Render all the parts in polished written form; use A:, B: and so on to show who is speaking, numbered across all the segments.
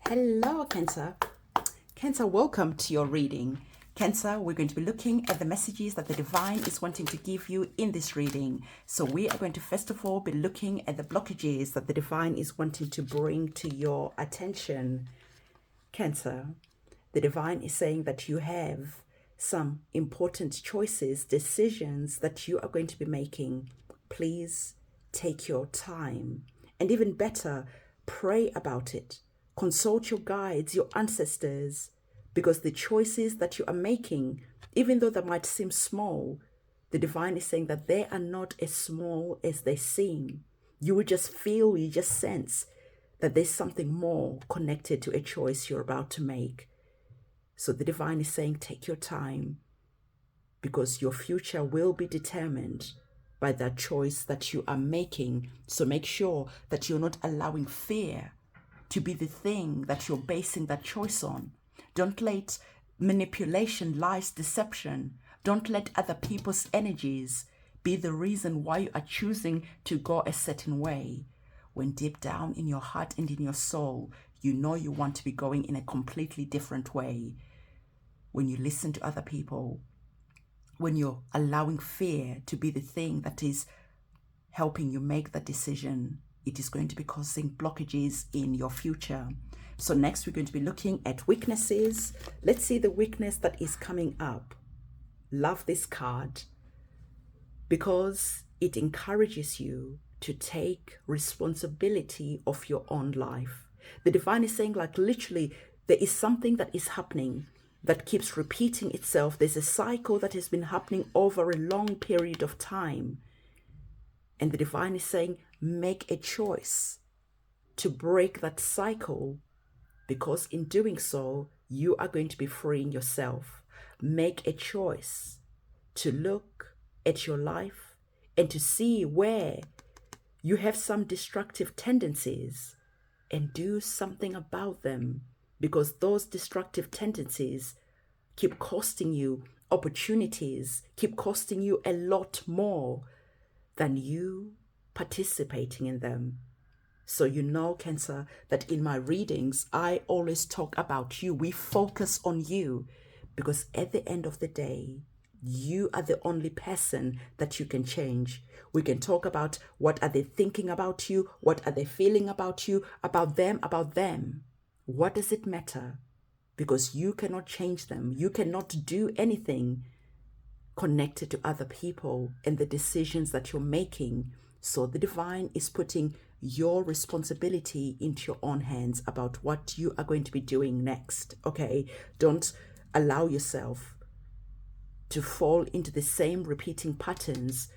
A: Hello, Cancer. Cancer, welcome to your reading. Cancer, we're going to be looking at the messages that the divine is wanting to give you in this reading. So we are going to first of all be looking at the blockages that the divine is wanting to bring to your attention. Cancer, the divine is saying that you have some important choices, decisions that you are going to be making. Please take your time, and even better, pray about it. Consult your guides, your ancestors, because the choices that you are making, even though they might seem small, the divine is saying that they are not as small as they seem. You will just feel, you just sense that there's something more connected to a choice you're about to make. So the divine is saying, take your time, because your future will be determined by that choice that you are making. So make sure that you're not allowing fear to be the thing that you're basing that choice on. Don't let manipulation, lies, deception, don't let other people's energies be the reason why you are choosing to go a certain way, when deep down in your heart and in your soul, you know you want to be going in a completely different way. When you listen to other people, when you're allowing fear to be the thing that is helping you make that decision, it is going to be causing blockages in your future. So next we're going to be looking at weaknesses. Let's see the weakness that is coming up. Love this card because it encourages you to take responsibility of your own life. The divine is saying, like, literally, there is something that is happening that keeps repeating itself. There's a cycle that has been happening over a long period of time. And the divine is saying, make a choice to break that cycle, because in doing so, you are going to be freeing yourself. Make a choice to look at your life and to see where you have some destructive tendencies and do something about them, because those destructive tendencies keep costing you opportunities, keep costing you a lot more than you participating in them. So you know, Cancer, that in my readings, I always talk about you. We focus on you, because at the end of the day, you are the only person that you can change. We can talk about what are they thinking about you, what are they feeling about you, about them, about them. What does it matter? Because you cannot change them. You cannot do anything connected to other people and the decisions that you're making. So the divine is putting your responsibility into your own hands about what you are going to be doing next. Okay, don't allow yourself to fall into the same repeating patterns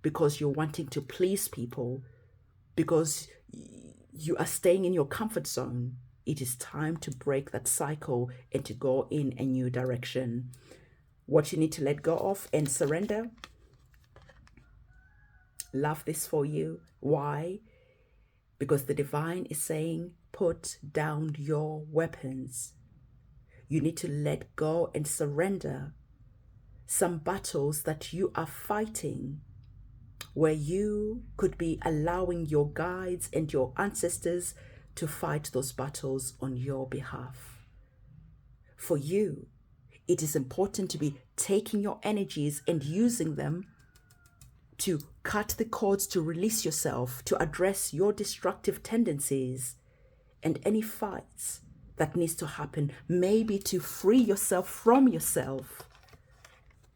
A: because you're wanting to please people, because you are staying in your comfort zone. It is time to break that cycle and to go in a new direction. What you need to let go of and surrender. Love this for you. Why? Because the divine is saying, put down your weapons. You need to let go and surrender some battles that you are fighting, where you could be allowing your guides and your ancestors to fight those battles on your behalf. For you, it is important to be taking your energies and using them to cut the cords, to release yourself, to address your destructive tendencies and any fights that needs to happen, maybe to free yourself from yourself.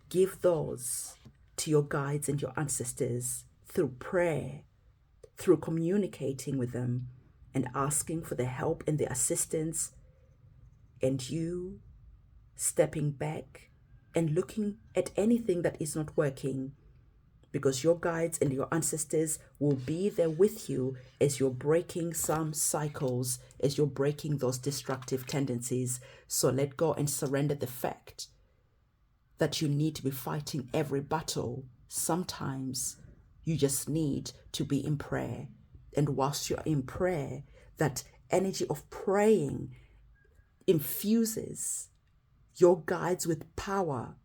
A: Give those to your guides and your ancestors through prayer, through communicating with them and asking for the help and the assistance, and you stepping back and looking at anything that is not working, because your guides and your ancestors will be there with you as you're breaking some cycles, as you're breaking those destructive tendencies. So let go and surrender the fact that you need to be fighting every battle. Sometimes you just need to be in prayer. And whilst you're in prayer, that energy of praying infuses your guides with power,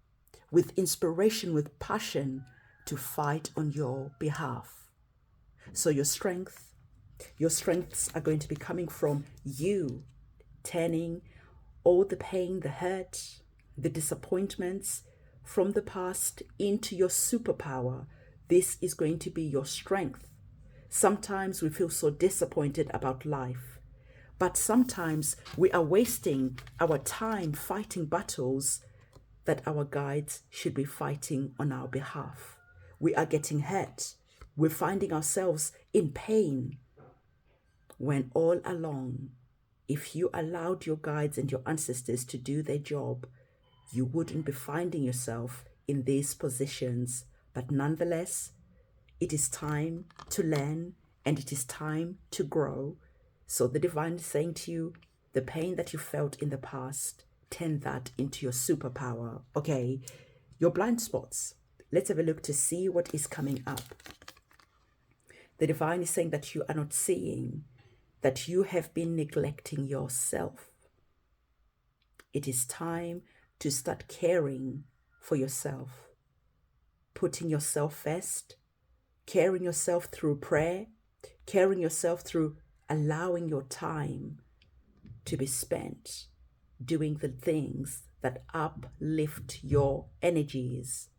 A: with inspiration, with passion to fight on your behalf. So your strengths are going to be coming from you turning all the pain, the hurt, the disappointments from the past into your superpower. This is going to be your strength. Sometimes we feel so disappointed about life, but sometimes we are wasting our time fighting battles that our guides should be fighting on our behalf. We are getting hurt. We're finding ourselves in pain when all along, if you allowed your guides and your ancestors to do their job, you wouldn't be finding yourself in these positions. But nonetheless, it is time to learn and it is time to grow. So the divine is saying to you, the pain that you felt in the past, turn that into your superpower. Okay, your blind spots. Let's have a look to see what is coming up. The divine is saying that you are not seeing, that you have been neglecting yourself. It is time to start caring for yourself, putting yourself first, caring yourself through prayer, caring yourself through allowing your time to be spent doing the things that uplift your energies.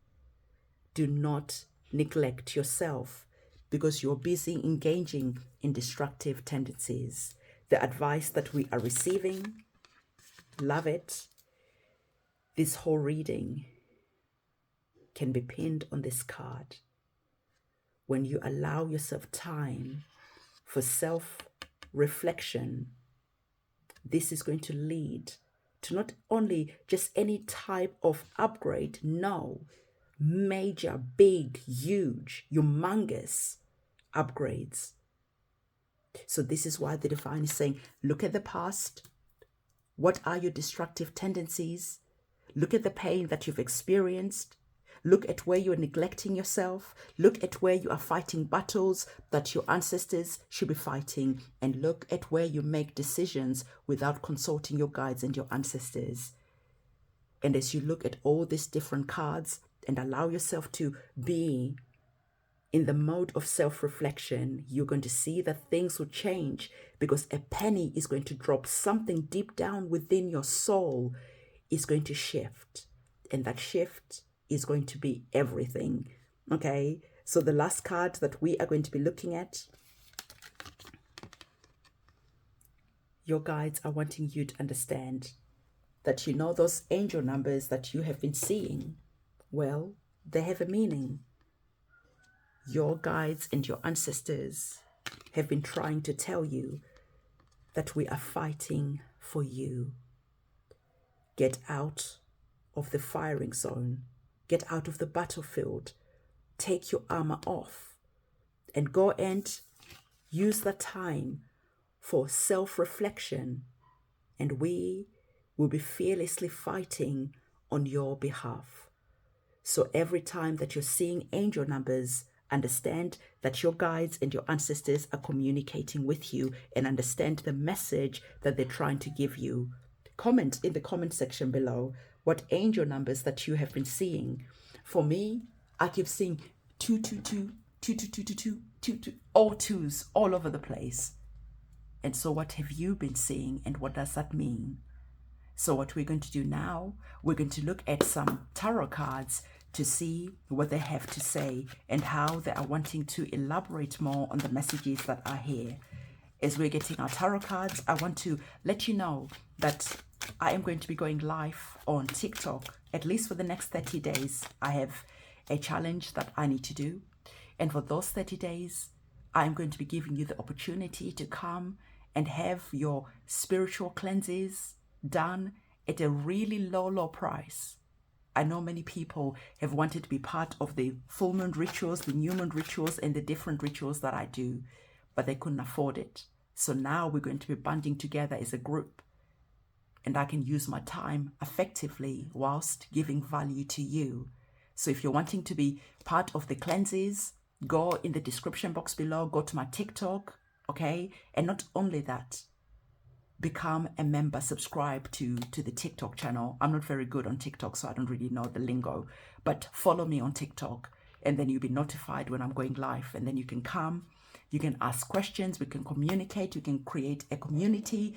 A: Do not neglect yourself because you're busy engaging in destructive tendencies. The advice that we are receiving, love it. This whole reading can be pinned on this card. When you allow yourself time for self-reflection, this is going to lead to not only just any type of upgrade, no, major, big, huge, humongous upgrades. So this is why the divine is saying, look at the past. What are your destructive tendencies? Look at the pain that you've experienced. Look at where you're neglecting yourself. Look at where you are fighting battles that your ancestors should be fighting. And look at where you make decisions without consulting your guides and your ancestors. And as you look at all these different cards and allow yourself to be in the mode of self-reflection, you're going to see that things will change because a penny is going to drop. Something deep down within your soul is going to shift. And that shift is going to be everything. Okay, so the last card that we are going to be looking at, your guides are wanting you to understand that you know those angel numbers that you have been seeing, well, they have a meaning. Your guides and your ancestors have been trying to tell you that we are fighting for you. Get out of the firing zone. Get out of the battlefield. Take your armor off and go and use that time for self-reflection. And we will be fearlessly fighting on your behalf. So every time that you're seeing angel numbers, understand that your guides and your ancestors are communicating with you and understand the message that they're trying to give you. Comment in the comment section below what angel numbers that you have been seeing. For me, I keep seeing 222, 2222, 22, all twos all over the place. And so what have you been seeing and what does that mean? So what we're going to do now, we're going to look at some tarot cards to see what they have to say and how they are wanting to elaborate more on the messages that are here. As we're getting our tarot cards, I want to let you know that I am going to be going live on TikTok, at least for the next 30 days. I have a challenge that I need to do. And for those 30 days, I'm going to be giving you the opportunity to come and have your spiritual cleanses done at a really low price. I know many people have wanted to be part of the full moon rituals, the new moon rituals, and the different rituals that I do, but they couldn't afford it. So now we're going to be banding together as a group, and I can use my time effectively whilst giving value to you. So if you're wanting to be part of the cleanses, go in the description box below, go to my TikTok, okay? And not only that, become a member, subscribe to the TikTok channel. I'm not very good on TikTok, so I don't really know the lingo, but follow me on TikTok and then you'll be notified when I'm going live, and then you can come, you can ask questions, we can communicate, you can create a community,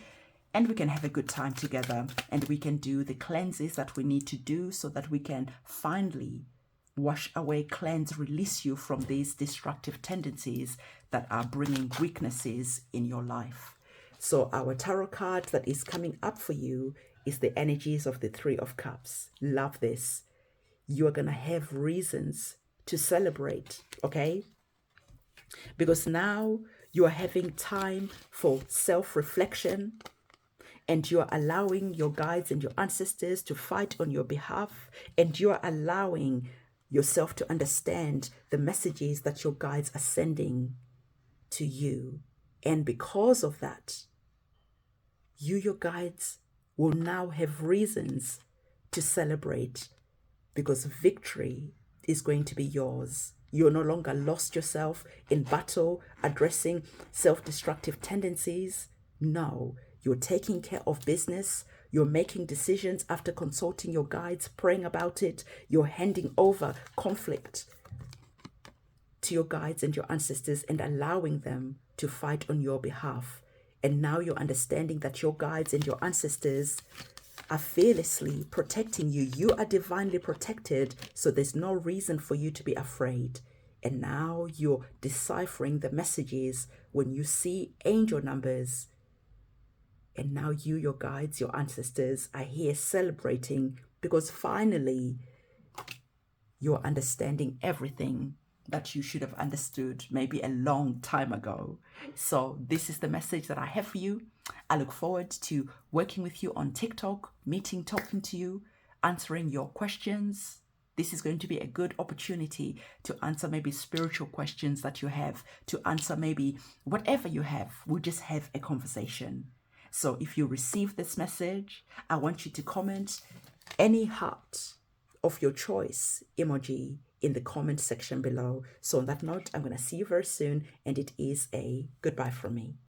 A: and we can have a good time together, and we can do the cleanses that we need to do so that we can finally wash away, cleanse, release you from these destructive tendencies that are bringing weaknesses in your life. So our tarot card that is coming up for you is the energies of the Three of Cups. Love this. You are going to have reasons to celebrate, okay? Because now you are having time for self-reflection, and you are allowing your guides and your ancestors to fight on your behalf, and you are allowing yourself to understand the messages that your guides are sending to you. And because of that, your guides will now have reasons to celebrate, because victory is going to be yours. You're no longer lost yourself in battle, addressing self-destructive tendencies. No, you're taking care of business. You're making decisions after consulting your guides, praying about it. You're handing over conflict to your guides and your ancestors and allowing them to fight on your behalf. And now you're understanding that your guides and your ancestors are fearlessly protecting you. You are divinely protected, so there's no reason for you to be afraid. And now you're deciphering the messages when you see angel numbers. And now your guides, your ancestors are here celebrating, because finally you're understanding everything that you should have understood maybe a long time ago. So this is the message that I have for you. I look forward to working with you on TikTok, meeting, talking to you, answering your questions. This is going to be a good opportunity to answer maybe spiritual questions that you have, to answer maybe whatever you have. We'll just have a conversation. So if you receive this message, I want you to comment any heart of your choice emoji in the comment section below. So on that note, I'm going to see you very soon, and it is a goodbye from me.